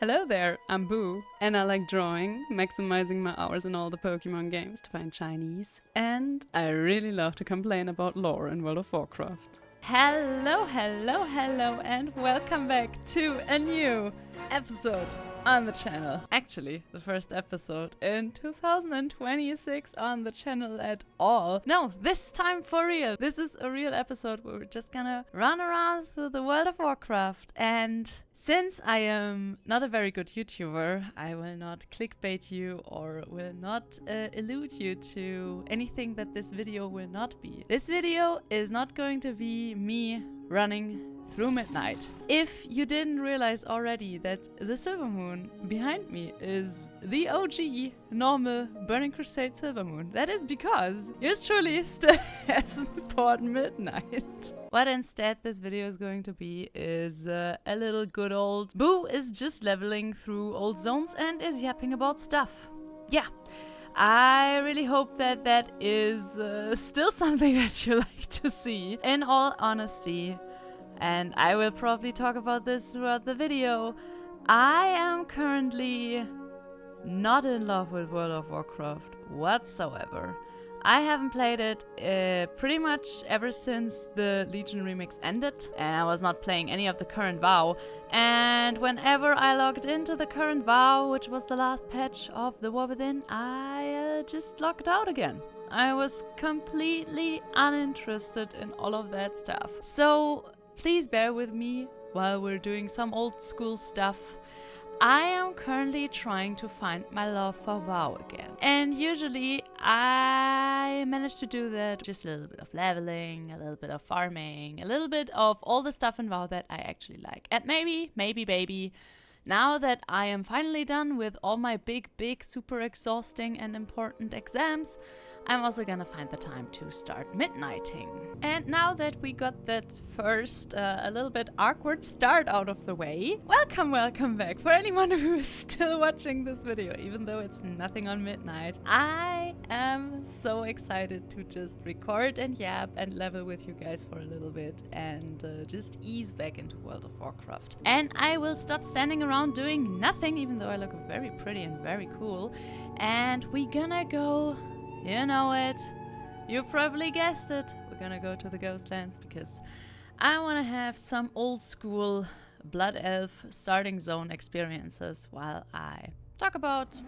Hello there, I'm Boo, and I like drawing, maximizing my hours in all the Pokemon games to find Chinese, and I really love to complain about lore in World of Warcraft. Hello, and welcome back to a new episode on the channel. Actually, the first episode in 2026 on the channel at all. No, this time for real. This is a real episode where we're just gonna run around through the World of Warcraft. And since I am not a very good YouTuber, I will not clickbait you or will not allude you to anything that this video will not be. This video is not going to be me running through midnight. If you didn't realize already that the silver moon behind me is the OG normal Burning Crusade silver moon, that is because yours truly still hasn't poured midnight. What instead this video is going to be is a little good old Boo is just leveling through old zones and is yapping about stuff. Yeah. I really hope that that is still something that you like to see, in all honesty. And I will probably talk about this throughout the video. I am currently not in love with World of Warcraft whatsoever. I haven't played it pretty much ever since the Legion remix ended, and I was not playing any of the current WoW. And whenever I logged into the current WoW, which was the last patch of the War Within, I just logged out again. I was completely uninterested in all of that stuff. So please bear with me while we're doing some old school stuff. I am currently trying to find my love for WoW again. And usually I manage to do that just a little bit of leveling, a little bit of farming, a little bit of all the stuff in WoW that I actually like. And maybe, now that I am finally done with all my big, super exhausting and important exams, I'm also gonna find the time to start midnighting. And now that we got that first, a little bit awkward start out of the way, welcome back. For anyone who is still watching this video, even though it's nothing on midnight, I am so excited to just record and yap and level with you guys for a little bit and just ease back into World of Warcraft. And I will stop standing around doing nothing, even though I look very pretty and very cool. And we gonna go... You know it. You probably guessed it. We're gonna go to the Ghostlands because I want to have some old school Blood Elf starting zone experiences while I talk about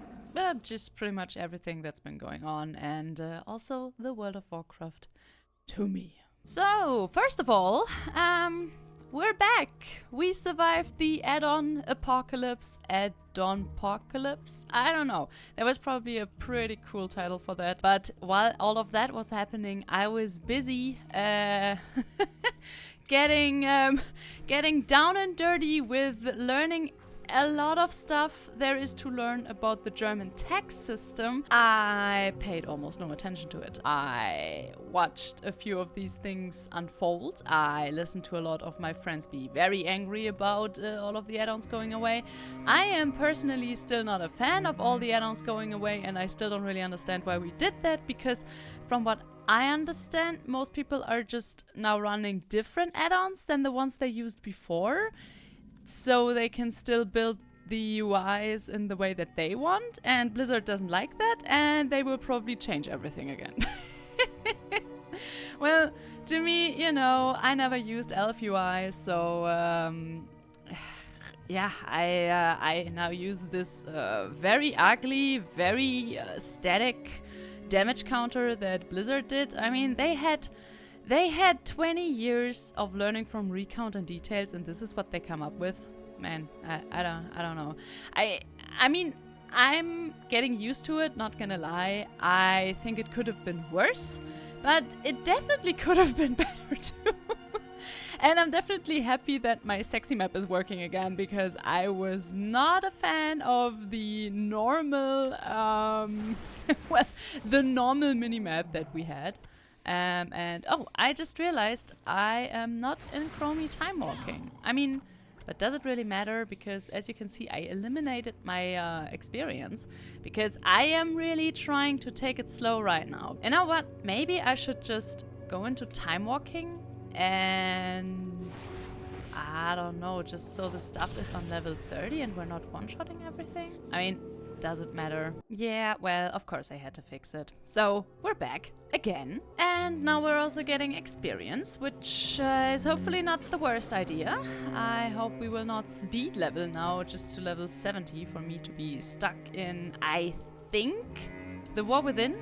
just pretty much everything that's been going on and also the World of Warcraft to me. So, first of all, we're back. We survived the add-on apocalypse. Add-on-pocalypse? I don't know. There was probably a pretty cool title for that. But while all of that was happening, I was busy getting down and dirty with learning a lot of stuff there is to learn about the German tax system. I paid almost no attention to it. I watched a few of these things unfold. I listened to a lot of my friends be very angry about all of the add-ons going away. I am personally still not a fan of all the add-ons going away, and I still don't really understand why we did that, because from what I understand, most people are just now running different add-ons than the ones they used before, so they can still build the UIs in the way that they want, and Blizzard doesn't like that, and they will probably change everything again. Well, to me, you know, I never used Elf UI, so yeah, I now use this very ugly, very static damage counter that Blizzard did. I mean, they had 20 years of learning from recount and details, and this is what they come up with. Man, I don't know. I mean, I'm getting used to it, not gonna lie. I think it could have been worse, but it definitely could have been better too. And I'm definitely happy that my sexy map is working again, because I was not a fan of the normal, well, the normal minimap that we had. And oh, I just realized I am not in Chromie time walking. I mean, but does it really matter? Because as you can see, I eliminated my experience because I am really trying to take it slow right now. You know what? Maybe I should just go into time walking and I don't know, just so the stuff is on level 30 and we're not one-shotting everything? I mean, does it matter? Yeah, well, of course I had to fix it. So, we're back. Again. And now we're also getting experience, which is hopefully not the worst idea. I hope we will not speed level now just to level 70 for me to be stuck in, I think, the War Within.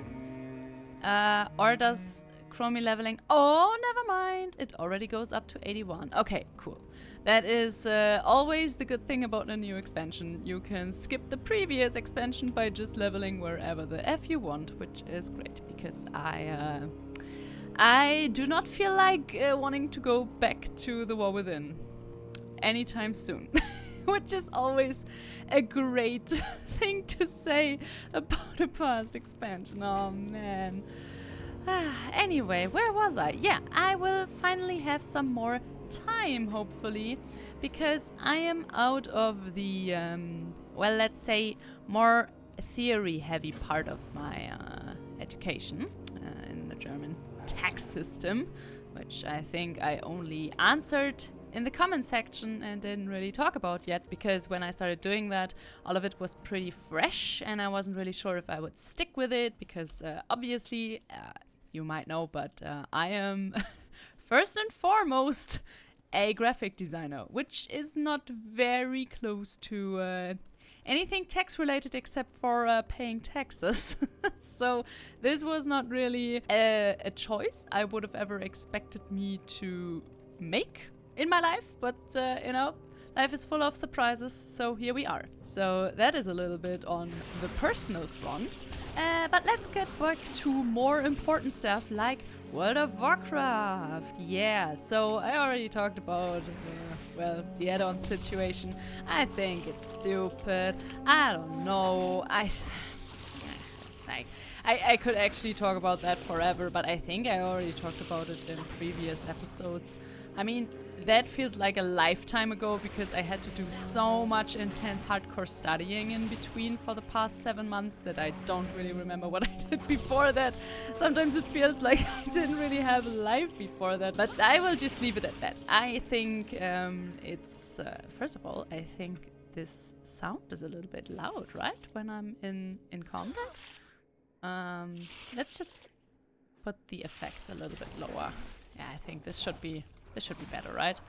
Or does Chromie leveling... Oh, never mind. It already goes up to 81. Okay, cool. That is always the good thing about a new expansion. You can skip the previous expansion by just leveling wherever the F you want, which is great because I do not feel like wanting to go back to the War Within anytime soon. Which is always a great thing to say about a past expansion. Oh man. Anyway, where was I? Yeah, I will finally have some more time, hopefully, because I am out of the, well, let's say, more theory-heavy part of my education in the German tax system, which I think I only answered in the comment section and didn't really talk about yet, because when I started doing that, all of it was pretty fresh and I wasn't really sure if I would stick with it, because obviously, you might know, but I am first and foremost a graphic designer, which is not very close to anything tax related except for paying taxes. So this was not really a choice I would have ever expected me to make in my life, but you know, life is full of surprises, so here we are. So that is a little bit on the personal front, but let's get back to more important stuff like World of Warcraft. Yeah, so I already talked about, well, the add-on situation. I think it's stupid. I don't know. I could actually talk about that forever, but I think I already talked about it in previous episodes. I mean, that feels like a lifetime ago because I had to do so much intense hardcore studying in between for the past 7 months that I don't really remember what I did before that. Sometimes it feels like I didn't really have a life before that, but I will just leave it at that. I think it's, first of all, I think this sound is a little bit loud, right? When I'm in combat. Let's just put the effects a little bit lower. Yeah, I think this should be better, right?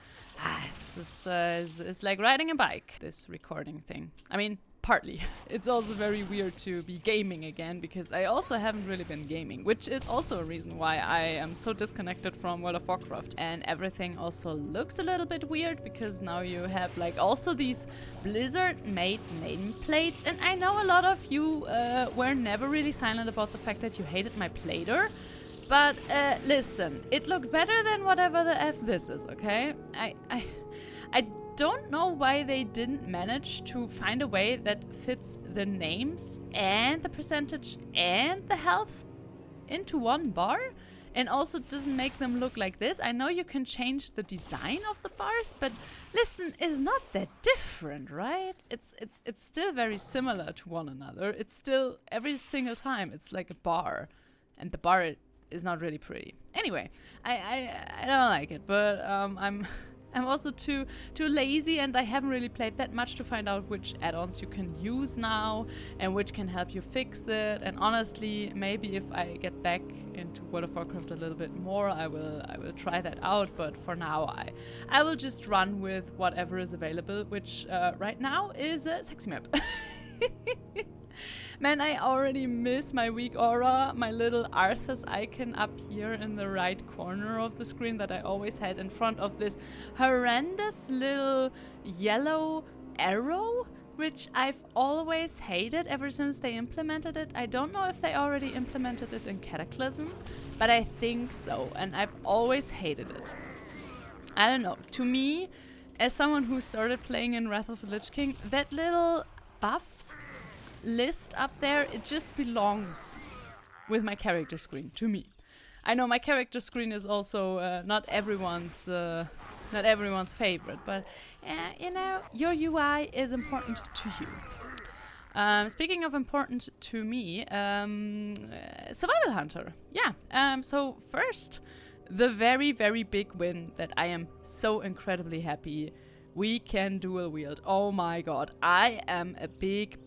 This is like riding a bike, this recording thing. I mean, partly. It's also very weird to be gaming again, because I also haven't really been gaming, which is also a reason why I am so disconnected from World of Warcraft. And everything also looks a little bit weird, because now you have like also these Blizzard-made nameplates. And I know a lot of you were never really silent about the fact that you hated my Plater. But listen, it looked better than whatever the F this is, okay? I don't know why they didn't manage to find a way that fits the names and the percentage and the health into one bar and also doesn't make them look like this. I know you can change the design of the bars, but listen, it's not that different, right? It's still very similar to one another. It's still, every single time, it's like a bar, and the bar is not really pretty. Anyway, I don't like it, but I'm also too lazy, and I haven't really played that much to find out which add-ons you can use now and which can help you fix it. And honestly, maybe if I get back into World of Warcraft a little bit more, I will try that out. But for now, I will just run with whatever is available, which right now is a sexy map. Man, I already miss my weak aura, my little Arthas icon up here in the right corner of the screen that I always had in front of this horrendous little yellow arrow, which I've always hated ever since they implemented it. I don't know if they already implemented it in Cataclysm, but I think so, and I've always hated it. I don't know. To me, as someone who started playing in Wrath of the Lich King, that little buffs list up there, it just belongs with my character screen to me. I know my character screen is also not everyone's favorite, but you know, your UI is important to you. Speaking of important to me, Survival Hunter. Yeah. So first, the very, very big win that I am so incredibly happy we can dual wield. Oh my god, I am a big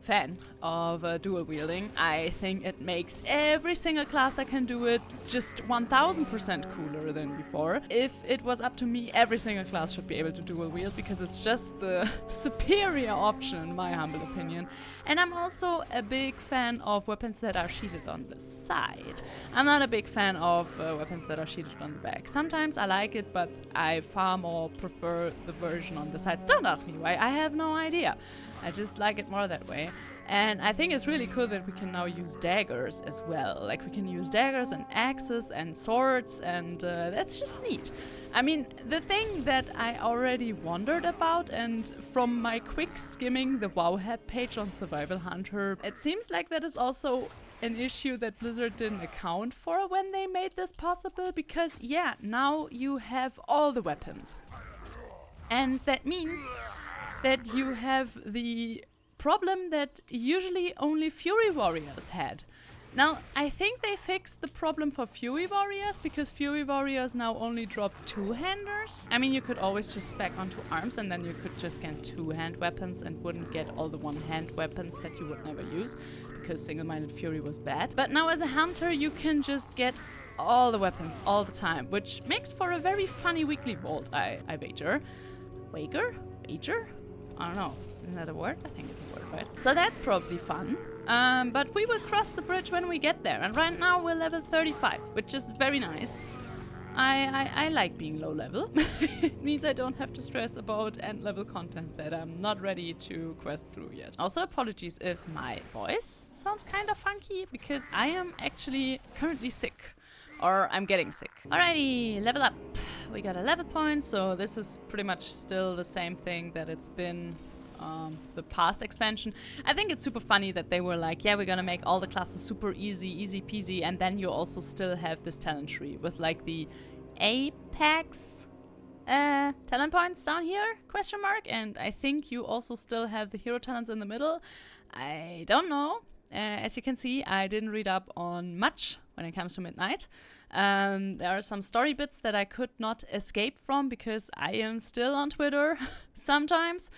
fan of dual wielding. I think it makes every single class that can do it just 1000% cooler than before. If it was up to me, every single class should be able to dual wield because it's just the superior option in my humble opinion. And I'm also a big fan of weapons that are sheeted on the side. I'm not a big fan of weapons that are sheeted on the back. Sometimes I like it, but I far more prefer the version on the sides. Don't ask me why, I have no idea. I just like it more that way. And I think it's really cool that we can now use daggers as well. Like, we can use daggers and axes and swords, and that's just neat. I mean, the thing that I already wondered about, and from my quick skimming the WoW page on Survival Hunter, it seems like that is also an issue that Blizzard didn't account for when they made this possible, because yeah, now you have all the weapons. And that means that you have the problem that usually only Fury Warriors had. Now, I think they fixed the problem for Fury Warriors because Fury Warriors now only drop two-handers. I mean, you could always just spec onto arms and then you could just get two-hand weapons and wouldn't get all the one-hand weapons that you would never use because single-minded Fury was bad. But now as a hunter, you can just get all the weapons all the time, which makes for a very funny weekly vault, I wager. Wager? I don't know. Isn't that a word? I think it's a word, right? So that's probably fun. But we will cross the bridge when we get there. And right now we're level 35, which is very nice. I like being low level. It means I don't have to stress about end level content that I'm not ready to quest through yet. Also, apologies if my voice sounds kind of funky, because I am actually currently sick. Or I'm getting sick. Alrighty, level up. We got a level point, so this is pretty much still the same thing that it's been the past expansion. I think it's super funny that they were like, yeah, we're gonna make all the classes super easy peasy, and then you also still have this talent tree with like the apex talent points down here, question mark, and I think you also still have the hero talents in the middle. I don't know. As you can see, I didn't read up on much when it comes to Midnight. There are some story bits that I could not escape from because I am still on Twitter sometimes.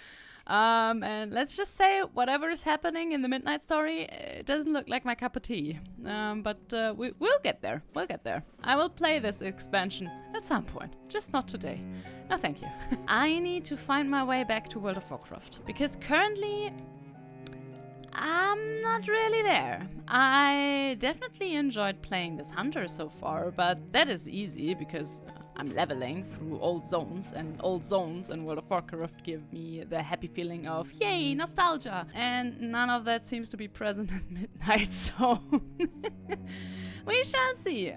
And let's just say whatever is happening in the Midnight story, it doesn't look like my cup of tea. But we'll get there. We'll get there. I will play this expansion at some point, just not today. No, thank you. I need to find my way back to World of Warcraft because currently I'm not really there. I definitely enjoyed playing this hunter so far, but that is easy because I'm leveling through old zones, and old zones in World of Warcraft give me the happy feeling of yay, nostalgia, and none of that seems to be present at Midnight, so we shall see.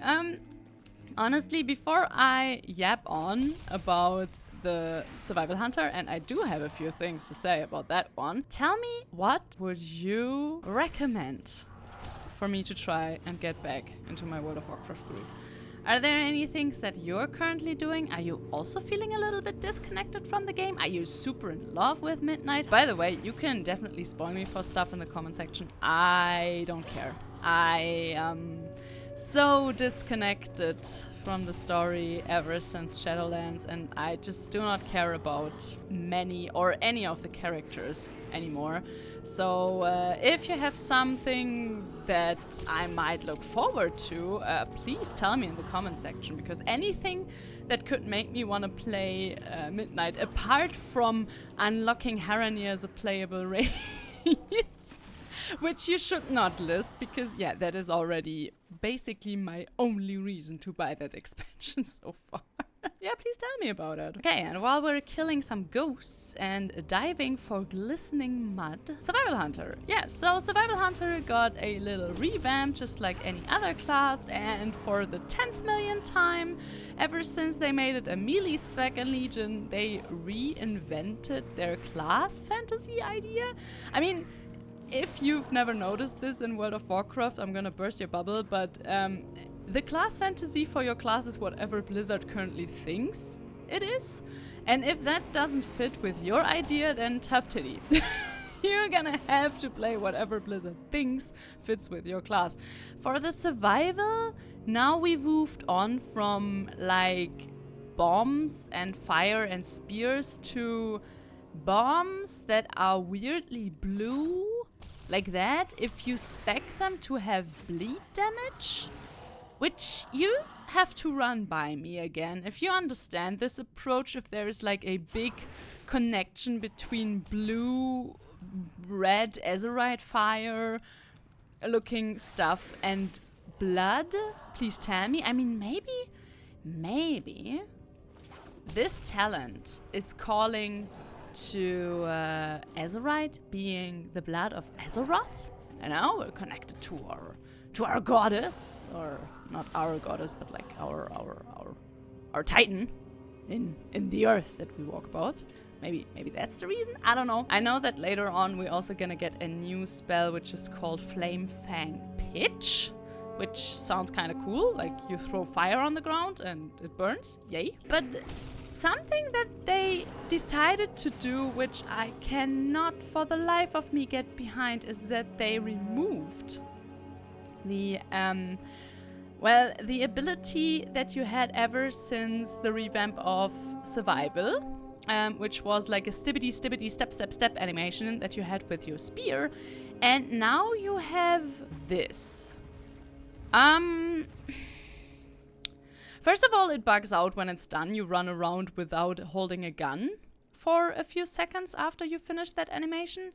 Honestly, before I yap on about the Survival Hunter, and I do have a few things to say about that one, tell me, what would you recommend for me to try and get back into my World of Warcraft groove? Are there any things that you're currently doing? Are you also feeling a little bit disconnected from the game? Are you super in love with Midnight? By the way, you can definitely spoil me for stuff in the comment section. I don't care. I am so disconnected from the story ever since Shadowlands, and I just do not care about many or any of the characters anymore. So if you have something that I might look forward to, please tell me in the comment section, because anything that could make me want to play Midnight, apart from unlocking Harani as a playable race, which you should not list, because yeah, that is already basically my only reason to buy that expansion so far. Yeah, please tell me about it. Okay, and while we're killing some ghosts and diving for glistening mud, Survival Hunter. Yeah, so Survival Hunter got a little revamp, just like any other class, and for the 10th millionth time, ever since they made it a melee spec in Legion, they reinvented their class fantasy idea. I mean, if you've never noticed this in World of Warcraft, I'm gonna burst your bubble, but the class fantasy for your class is whatever Blizzard currently thinks it is. And if that doesn't fit with your idea, then tough titty. You're gonna have to play whatever Blizzard thinks fits with your class. For the survival, Now we moved on from like bombs and fire and spears to bombs that are weirdly blue, like that, if you spec them to have bleed damage, which you have to run by me again. If you understand this approach, if there is like a big connection between blue, red, azurite fire looking stuff and blood, please tell me. I mean, maybe this talent is calling to azurite being the blood of Azeroth. And now we're connected to our goddess, or not our goddess, but like our titan in the earth that we walk about. Maybe that's the reason? I don't know. I know that later on we're also gonna get a new spell which is called Flame Fang Pitch, which sounds kind of cool. Like you throw fire on the ground and it burns. Yay. But something that they decided to do, which I cannot for the life of me get behind, is that they removed the the ability that you had ever since the revamp of Survival, which was like a stibbity step animation that you had with your spear, and now you have this. First of all, it bugs out when it's done. You run around without holding a gun for a few seconds after you finish that animation.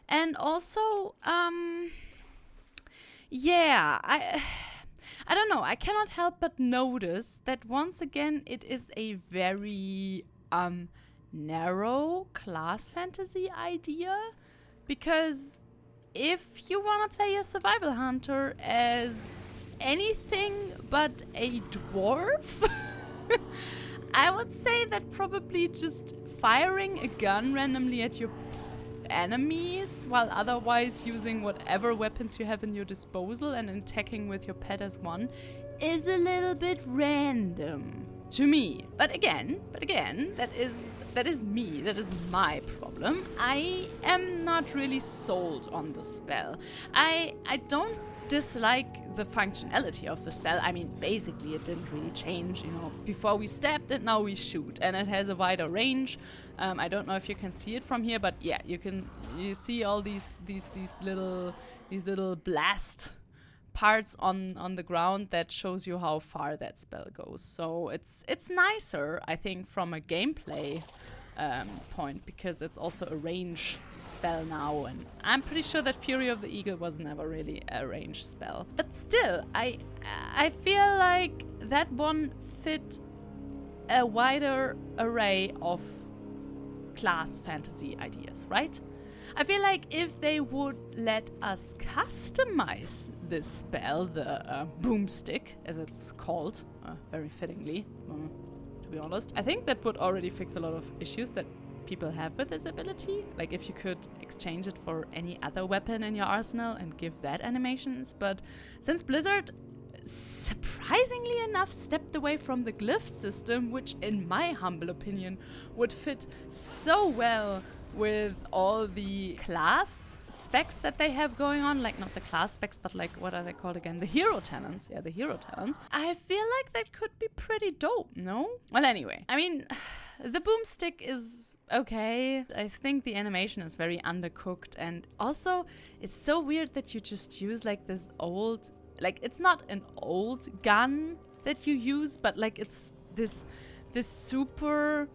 And also, yeah, I don't know. I cannot help but notice that once again, it is a very narrow class fantasy idea. Because if you want to play a survival hunter as anything but a dwarf, I would say that probably just firing a gun randomly at your enemies while otherwise using whatever weapons you have in your disposal and attacking with your pet as one is a little bit random to me. But again, that is me, that is my problem. I am not really sold on the spell. I don't dislike the functionality of the spell. I mean, basically it didn't really change, you know. Before we stabbed it, now we shoot, and it has a wider range. I don't know if you can see it from here, but yeah, you see all these little blast parts on the ground that shows you how far that spell goes. So it's nicer, I think, from a gameplay point, because it's also a range spell now, and I'm pretty sure that Fury of the Eagle was never really a range spell. But still, I feel like that one fit a wider array of class fantasy ideas, right? I feel like if they would let us customize this spell, the boomstick, as it's called, very fittingly, to be honest, I think that would already fix a lot of issues that people have with this ability. Like if you could exchange it for any other weapon in your arsenal and give that animations. But since Blizzard, surprisingly enough, stepped away from the glyph system, which in my humble opinion would fit so well with all the class specs that they have going on, like not the class specs, but like, what are they called again? The hero talents. Yeah, the hero talents. I feel like that could be pretty dope, no? Well, anyway, I mean, the boomstick is okay. I think the animation is very undercooked, and also it's so weird that you just use like this old, like it's not an old gun that you use, but like it's this super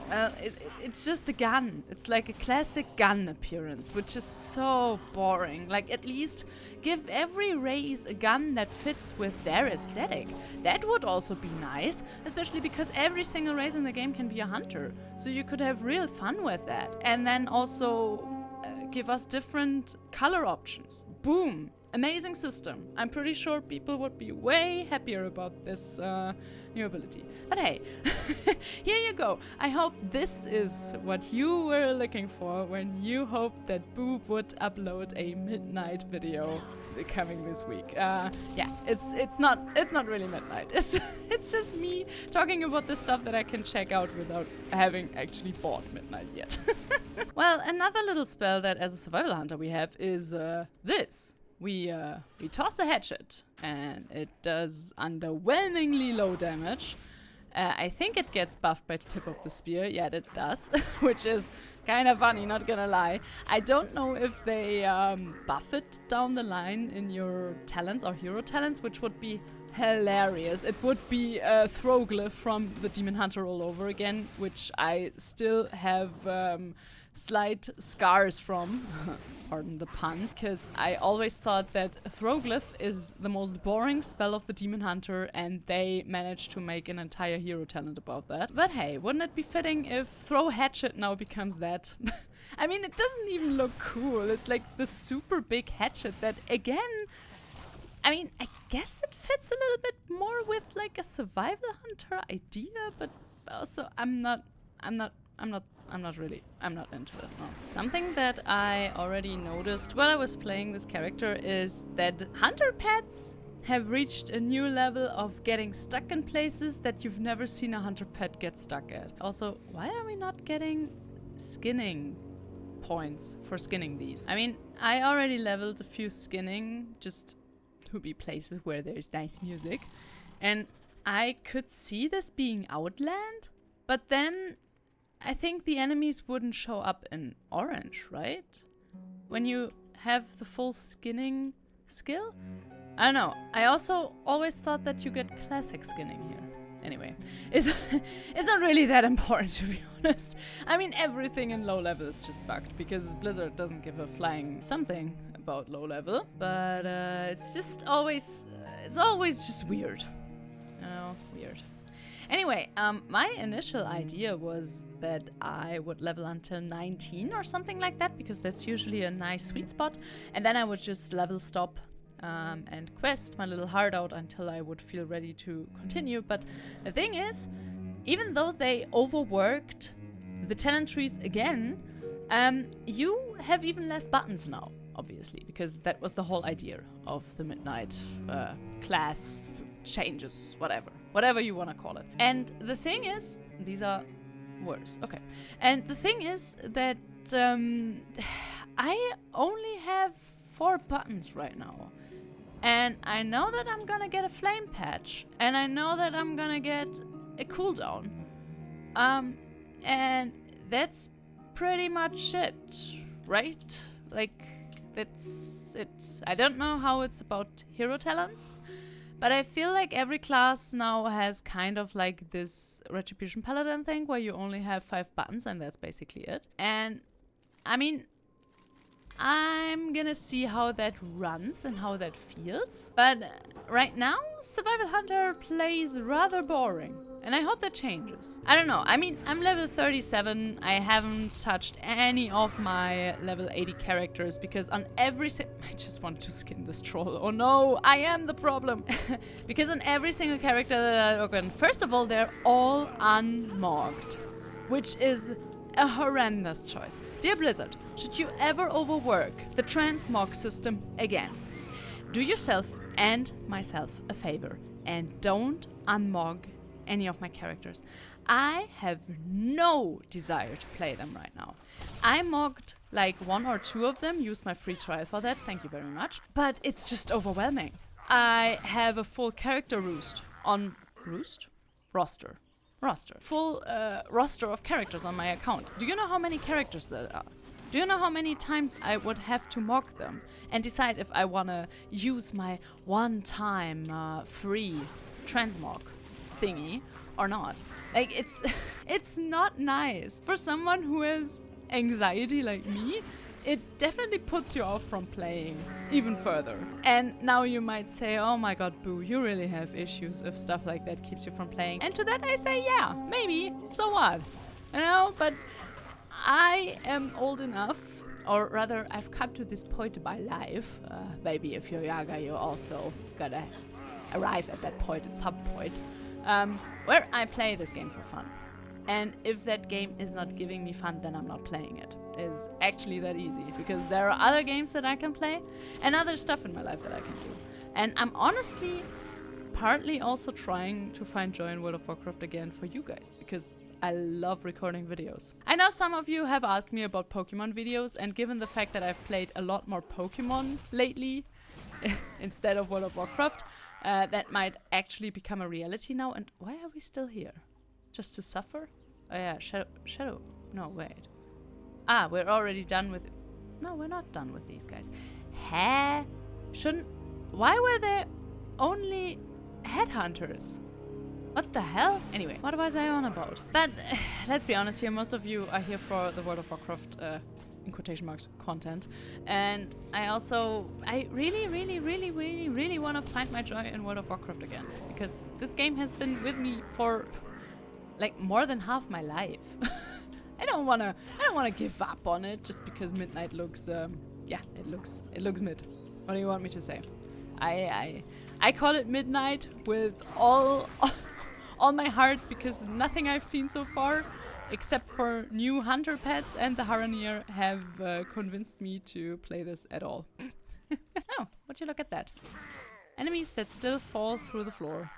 well, it's just a gun. It's like a classic gun appearance, which is so boring. Like, at least give every race a gun that fits with their aesthetic. That would also be nice, especially because every single race in the game can be a hunter. So you could have real fun with that. And then also give us different color options. Boom! Amazing system. I'm pretty sure people would be way happier about this new ability. But hey, here you go. I hope this is what you were looking for when you hoped that Boo would upload a midnight video coming this week. Yeah, it's not really midnight. It's just me talking about the stuff that I can check out without having actually bought midnight yet. Well, another little spell that as a survival hunter we have is this. we toss a hatchet, and it does underwhelmingly low damage. I think it gets buffed by tip of the spear. Yeah, it does, which is kind of funny, not gonna lie. I don't know if they buff it down the line in your talents or hero talents, which would be hilarious. It would be a Throglyph from the Demon Hunter all over again, which I still have slight scars from, pardon the pun, because I always thought that Throglyph is the most boring spell of the Demon Hunter, and they managed to make an entire hero talent about that. But hey, wouldn't it be fitting if Throw Hatchet now becomes that? I mean, it doesn't even look cool. It's like the super big hatchet that, again, I mean, I guess it fits a little bit more with like a survival hunter idea, but also I'm not into it, no. Something that I already noticed while I was playing this character is that hunter pets have reached a new level of getting stuck in places that you've never seen a hunter pet get stuck at. Also, why are we not getting skinning points for skinning these? I mean, I already leveled a few skinning just to be places where there's nice music, and I could see this being Outland, but then I think the enemies wouldn't show up in orange, right? When you have the full skinning skill? I don't know. I also always thought that you get classic skinning here. Anyway, it's not really that important, to be honest. I mean, everything in low level is just bugged because Blizzard doesn't give a flying something about low level. But it's just always, it's always just weird. You know, weird. Anyway, my initial idea was that I would level until 19 or something like that, because that's usually a nice sweet spot, and then I would just level stop and quest my little heart out until I would feel ready to continue. But the thing is, even though they overworked the talent trees again, you have even less buttons now, obviously, because that was the whole idea of the Midnight class changes, whatever you want to call it. And the thing is, these are worse, okay. And the thing is that I only have 4 buttons right now. And I know that I'm gonna get a flame patch, and I know that I'm gonna get a cooldown. And that's pretty much it, right? Like, that's it. I don't know how it's about hero talents, but I feel like every class now has kind of like this Retribution Paladin thing where you only have 5 buttons and that's basically it. And I mean, I'm gonna see how that runs and how that feels. But right now, Survival Hunter plays rather boring. And I hope that changes. I don't know. I mean, I'm level 37. I haven't touched any of my level 80 characters because on every I just want to skin this troll. Oh no, I am the problem. Because on every single character that I look at, first of all, they're all unmogged, which is a horrendous choice. Dear Blizzard, should you ever overwork the Transmog system again, do yourself and myself a favor and don't unmog any of my characters. I have no desire to play them right now. I mogged like 1 or 2 of them, used my free trial for that, thank you very much. But it's just overwhelming. I have a full character roster. Full roster of characters on my account. Do you know how many characters there are? Do you know how many times I would have to mock them and decide if I want to use my one-time free transmog thingy or not? Like, it's not nice. For someone who has anxiety like me, it definitely puts you off from playing even further. And now you might say, oh my god, Boo, you really have issues if stuff like that keeps you from playing. And to that I say, yeah, maybe, so what? You know, but I am old enough, or rather I've come to this point in my life, maybe if you're younger you also gotta arrive at that point at some point, where I play this game for fun. And if that game is not giving me fun, then I'm not playing it. It's actually that easy, because there are other games that I can play and other stuff in my life that I can do. And I'm honestly partly also trying to find joy in World of Warcraft again for you guys, because I love recording videos. I know some of you have asked me about Pokemon videos, and given the fact that I've played a lot more Pokemon lately instead of World of Warcraft. That might actually become a reality now. And why are we still here? Just to suffer? Oh yeah, Shadow. No, wait. Ah, we're already done with... No, we're not done with these guys. Why were there only headhunters? What the hell? Anyway, what was I on about? But let's be honest here, most of you are here for the World of Warcraft, in quotation marks, content. And I really want to find my joy in World of Warcraft again. Because this game has been with me for like more than half my life. I don't wanna give up on it just because midnight looks yeah, it looks mid. What do you want me to say? I call it midnight with all my heart because nothing I've seen so far, except for new hunter pets and the Haranir, have convinced me to play this at all. Oh, would you look at that? Enemies that still fall through the floor.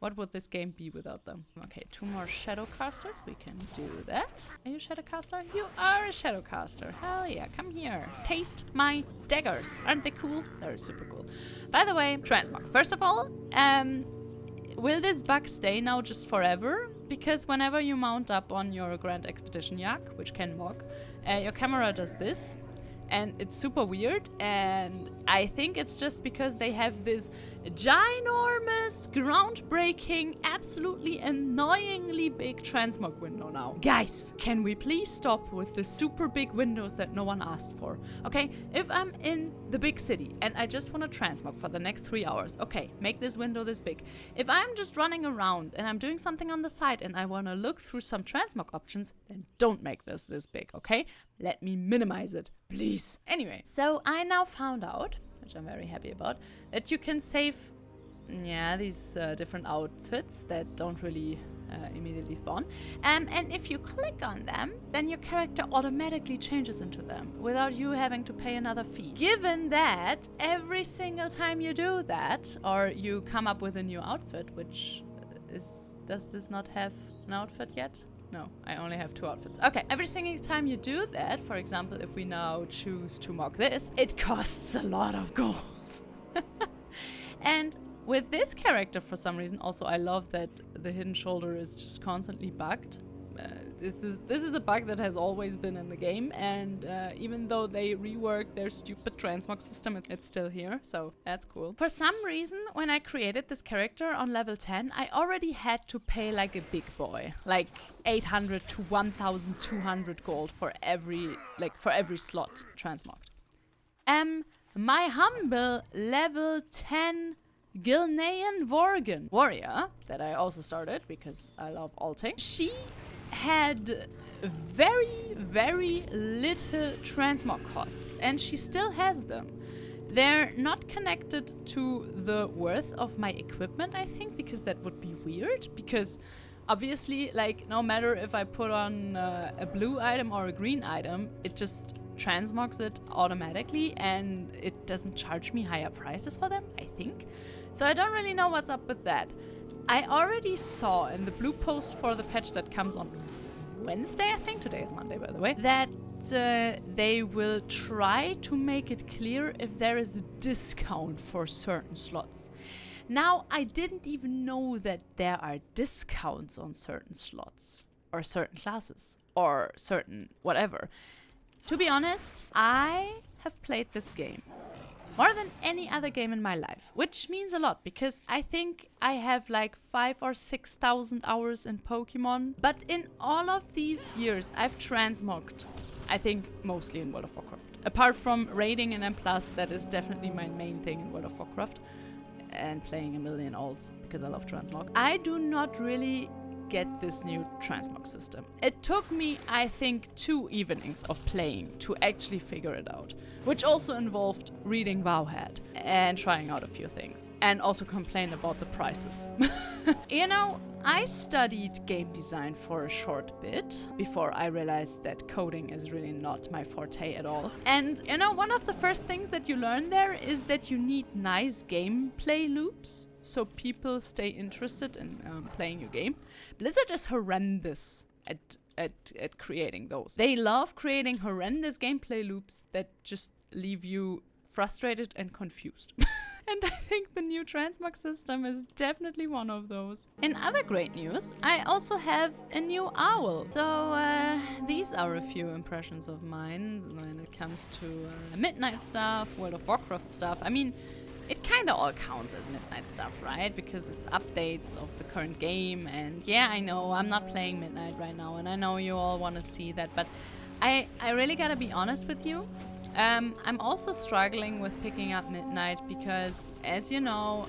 What would this game be without them? Okay, 2 more Shadowcasters. We can do that. Are you a Shadowcaster? You are a Shadowcaster. Hell yeah, come here. Taste my daggers. Aren't they cool? They're super cool. By the way, Transmog. First of all, will this bug stay now just forever? Because whenever you mount up on your Grand Expedition Yak, which can mog, your camera does this. And it's super weird, and I think it's just because they have this ginormous, groundbreaking, absolutely annoyingly big transmog window now. Guys, can we please stop with the super big windows that no one asked for? Okay, if I'm in the big city and I just want to transmog for the next 3 hours, okay, make this window this big. If I'm just running around and I'm doing something on the side and I want to look through some transmog options, then don't make this big, okay? Let me minimize it, please. Anyway, so I now found out, which I'm very happy about, that you can save, these different outfits that don't really immediately spawn. And if you click on them, then your character automatically changes into them without you having to pay another fee. Given that every single time you do that, or you come up with a new outfit, which does this not have an outfit yet? No, I only have 2 outfits. Okay, every single time you do that, for example, if we now choose to mock this, it costs a lot of gold. And with this character, for some reason, also I love that the hidden shoulder is just constantly bugged. This is a bug that has always been in the game, and even though they reworked their stupid transmog system, it's still here, so that's cool. For some reason, when I created this character on level 10, I already had to pay like a big boy, like 800 to 1,200 gold for every slot transmogged. My humble level 10 Gilnean Vorgan warrior, that I also started because I love alting, she had very, very little transmog costs, and she still has them. They're not connected to the worth of my equipment, I think, because that would be weird, because obviously, like, no matter if I put on a blue item or a green item, it just transmogs it automatically, and it doesn't charge me higher prices for them, I think. So I don't really know what's up with that. I already saw in the blue post for the patch that comes on Wednesday, I think, today is Monday by the way, that they will try to make it clear if there is a discount for certain slots. Now, I didn't even know that there are discounts on certain slots, or certain classes, or certain whatever. To be honest, I have played this game more than any other game in my life, which means a lot because I think I have like 5,000 or 6,000 hours in Pokemon. But in all of these years, I've transmogged, I think, mostly in World of Warcraft. Apart from raiding and M+, that is definitely my main thing in World of Warcraft. And playing a million alts because I love transmog. I do not really get this new transmog system. It took me, I think, 2 evenings of playing to actually figure it out, which also involved reading Wowhead and trying out a few things, and also complain about the prices. You know, I studied game design for a short bit before I realized that coding is really not my forte at all. And you know, one of the first things that you learn there is that you need nice gameplay loops so people stay interested in playing your game. Blizzard is horrendous at creating those. They love creating horrendous gameplay loops that just leave you frustrated and confused. And I think the new Transmog system is definitely one of those. In other great news, I also have a new owl. So these are a few impressions of mine when it comes to Midnight stuff, World of Warcraft stuff. I mean, it kind of all counts as Midnight stuff, right? Because it's updates of the current game. And yeah, I know I'm not playing Midnight right now, and I know you all want to see that, but I really gotta be honest with you. I'm also struggling with picking up Midnight because, as you know,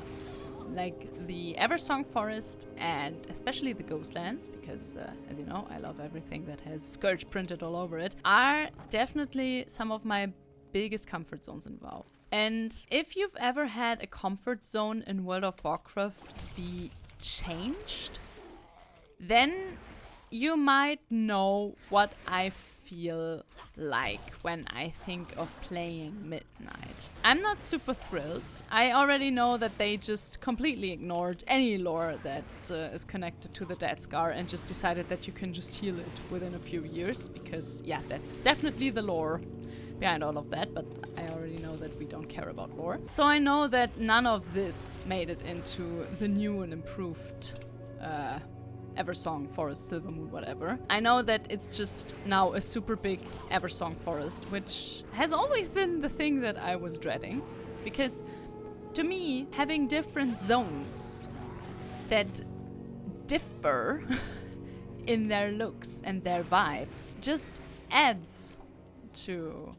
like the Eversong Forest and especially the Ghostlands, because as you know, I love everything that has Scourge printed all over it, are definitely some of my biggest comfort zones in WoW. And if you've ever had a comfort zone in World of Warcraft be changed, then you might know what I feel like when I think of playing Midnight. I'm not super thrilled. I already know that they just completely ignored any lore that is connected to the Dead Scar and just decided that you can just heal it within a few years, because yeah, that's definitely the lore behind all of that, but I already know that we don't care about lore. So I know that none of this made it into the new and improved Eversong Forest, Silvermoon, whatever. I know that it's just now a super big Eversong Forest, which has always been the thing that I was dreading. Because to me, having different zones that differ in their looks and their vibes just adds to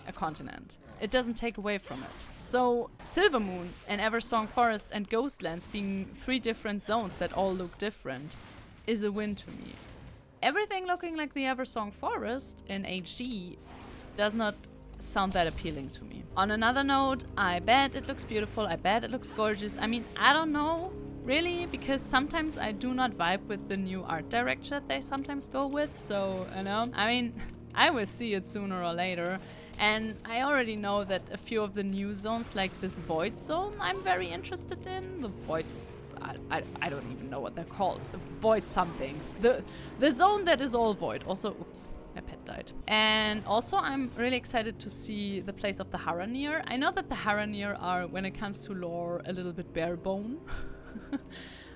a continent. It doesn't take away from it. So Silvermoon and Eversong Forest and Ghostlands being 3 different zones that all look different is a win to me. Everything looking like the Eversong Forest in HD does not sound that appealing to me. On another note, I bet it looks beautiful, I bet it looks gorgeous. I mean, I don't know, really, because sometimes I do not vibe with the new art direction that they sometimes go with, so, you know, I mean, I will see it sooner or later. And I already know that a few of the new zones, like this Void zone, I'm very interested in. The Void, I don't even know what they're called. Void something. The zone that is all void. Also, oops, my pet died. And also I'm really excited to see the place of the Haranir. I know that the Haranir are, when it comes to lore, a little bit bare bone.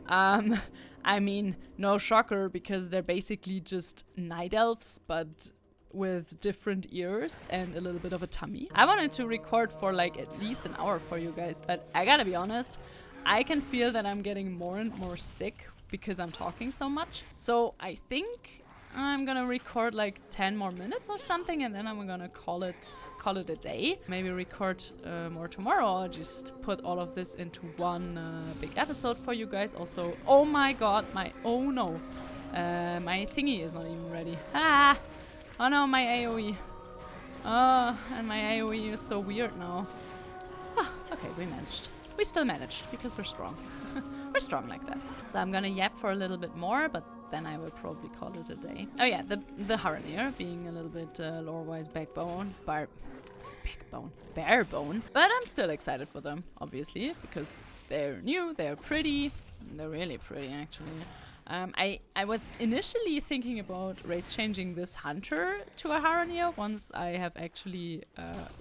I mean, no shocker, because they're basically just night elves, but with different ears and a little bit of a tummy. I wanted to record for like at least an hour for you guys, but I gotta be honest, I can feel that I'm getting more and more sick because I'm talking so much. So I think I'm gonna record like 10 more minutes or something, and then I'm gonna call it a day. Maybe record more tomorrow, or just put all of this into one big episode for you guys. Also, oh my god, my thingy is not even ready. Oh no, my AoE. Oh, and my AoE is so weird now. Okay, we managed. We still managed, because we're strong. We're strong like that. So I'm gonna yap for a little bit more, but then I will probably call it a day. Oh yeah, the Haranir being a little bit lore-wise barebone. But I'm still excited for them, obviously, because they're new, they're pretty. They're really pretty, actually. I was initially thinking about race changing this hunter to a Haranir once I have actually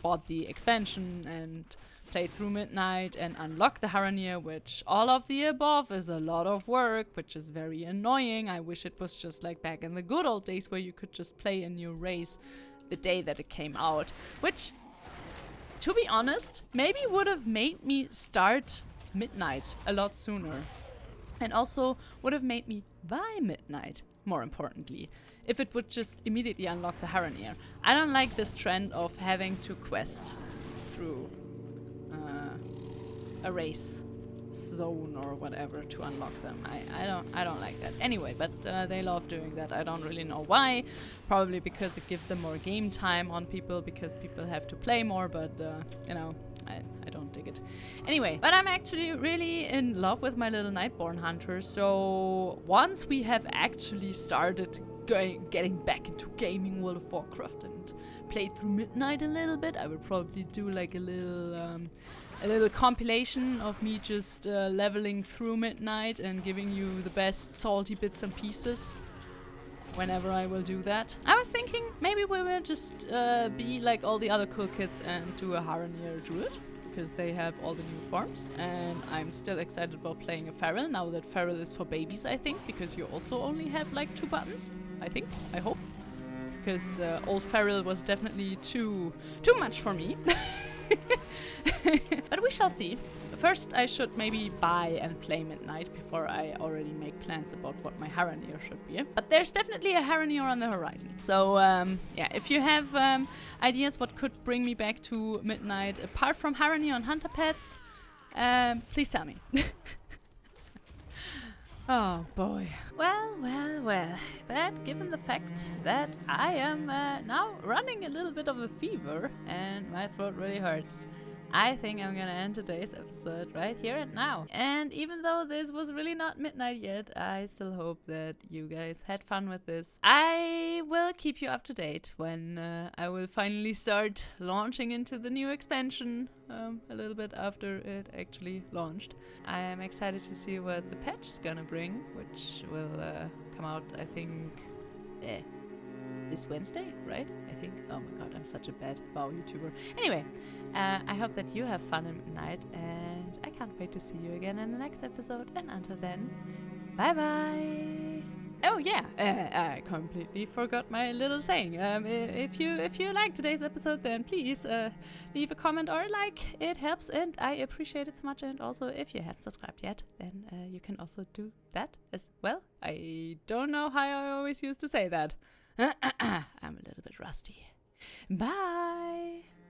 bought the expansion and played through Midnight and unlocked the Haranir, which all of the above is a lot of work, which is very annoying. I wish it was just like back in the good old days where you could just play a new race the day that it came out, which, to be honest, maybe would have made me start Midnight a lot sooner. And also would have made me buy Midnight, more importantly, if it would just immediately unlock the Haranir. I don't like this trend of having to quest through a race zone or whatever to unlock them. I don't like that. Anyway, but they love doing that. I don't really know why. Probably because it gives them more game time on people, because people have to play more, but you know, I don't dig it. Anyway, but I'm actually really in love with my little Nightborn hunter, so once we have actually started getting back into gaming World of Warcraft and played through Midnight a little bit, I will probably do like a little compilation of me just leveling through Midnight and giving you the best salty bits and pieces. whenever I will do that. I was thinking maybe we will just be like all the other cool kids and do a Haranir Druid, because they have all the new forms, and I'm still excited about playing a Feral now that Feral is for babies, I think, because you also only have like 2 buttons, I think, I hope, because old Feral was definitely too much for me. But we shall see. First, I should maybe buy and play Midnight before I already make plans about what my Haranir should be. But there's definitely a Haranir on the horizon. So, yeah, if you have ideas what could bring me back to Midnight apart from Haranir on Hunter Pets, please tell me. Oh boy. Well, well, well. But given the fact that I am now running a little bit of a fever and my throat really hurts, I think I'm gonna end today's episode right here and now. And even though this was really not midnight yet, I still hope that you guys had fun with this. I will keep you up to date when I will finally start launching into the new expansion a little bit after it actually launched. I am excited to see what the patch is gonna bring, which will come out, I think, this Wednesday, right? I think. Oh my god, I'm such a bad WoW YouTuber. Anyway, I hope that you have fun at night, and I can't wait to see you again in the next episode. And until then, bye bye. Oh yeah, I completely forgot my little saying. If you like today's episode, then please leave a comment or a like. It helps, and I appreciate it so much. And also, if you haven't subscribed yet, then you can also do that as well. I don't know how I always used to say that. I'm a little bit rusty. Bye!